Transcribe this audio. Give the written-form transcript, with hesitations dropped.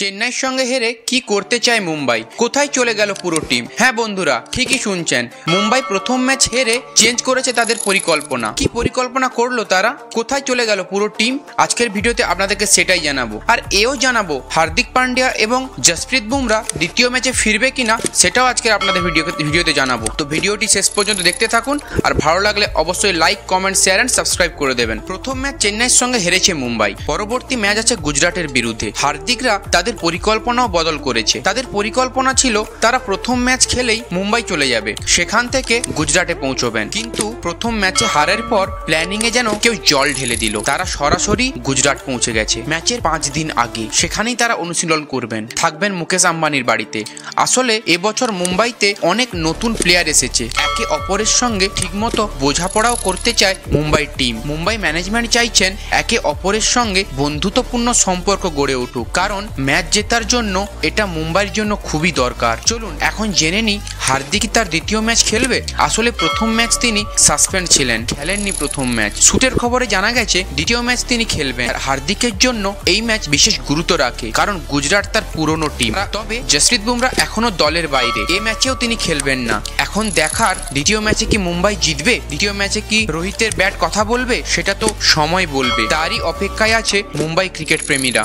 চেন্নাইয়ের সঙ্গে হেরে কি করতে চায় মুম্বাই, কোথায় চলে গেল পুরো টিম? হ্যাঁ বন্ধুরা, ঠিকই শুনছেন, মুম্বাই প্রথম ম্যাচ হেরে চেঞ্জ করেছে তাদের পরিকল্পনা। কি পরিকল্পনা করলো তারা, কোথায় চলে গেল পুরো টিম? আজকের ভিডিওতে আপনাদেরকে সেটাই জানাবো। আর এও জানাবো হার্দিক পান্ডিয়া এবং জসপ্রীত বুমরা দ্বিতীয় ম্যাচে ফিরবে কিনা, সেটাও আজকে আপনাদের ভিডিওতে জানাবো। তো ভিডিওটি শেষ পর্যন্ত দেখতে থাকুন, আর ভালো লাগলে অবশ্যই like, comment, share and subscribe করে দেবেন। প্রথম ম্যাচ চেন্নাইয়ের সঙ্গে হেরেছে মুম্বাই, পরবর্তী ম্যাচ আছে গুজরাটের বিরুদ্ধে। হার্দিকরা তাদের পরিকল্পনাও বদল করেছে। তাদের পরিকল্পনা ছিল তারা প্রথম ম্যাচ খেলেই মুম্বাই চলে যাবে, সেখান থেকে গুজরাটে পৌঁছবেন। কিন্তু প্রথম ম্যাচে হারের পর প্ল্যানিং এ যেন কেউ জল ঢেলে দিল। তারা সরাসরি গুজরাট পৌঁছে গেছে ম্যাচের 5 দিন আগে। সেখানেই তারা অনুশীলন করবেন, থাকবেন মুকেশ আম্বানির বাড়িতে। আসলে এবছর মুম্বাইতে অনেক নতুন প্লেয়ার এসেছে, একে অপরের সঙ্গে ঠিকমতো বোঝাপড়াও করতে চায় মুম্বাই টিম। মুম্বাই ম্যানেজমেন্ট চাইছেন একে অপরের সঙ্গে বন্ধুত্বপূর্ণ সম্পর্ক গড়ে উঠুক, কারণ ম্যাচ জেতার জন্য এটা মুম্বাইয়ের জন্য খুবই দরকার। চলুন এখন জেনে নিই হার্দিক তার দ্বিতীয় ম্যাচ খেলবে। আসলে প্রথম ম্যাচ তিনি সাসপেন্ড ছিলেন, খেলেননি প্রথম ম্যাচ। শুটের খবরে জানা গেছে দ্বিতীয় ম্যাচ তিনি খেলবেন। আর হার্দিকের জন্য এই ম্যাচ বিশেষ গুরুত্ব রাখে, কারণ গুজরাট তার পুরনো টিম। তবে জসপ্রীত বুমরা এখনো দলের বাইরে, এই ম্যাচেও তিনি খেলবেন না। এখন দেখার দ্বিতীয় ম্যাচে কি মুম্বাই জিতবে, দ্বিতীয় ম্যাচে কি রোহিতের ব্যাট কথা বলবে, সেটা তো সময় বলবে। তারই অপেক্ষায় আছে মুম্বাই ক্রিকেট প্রেমীরা।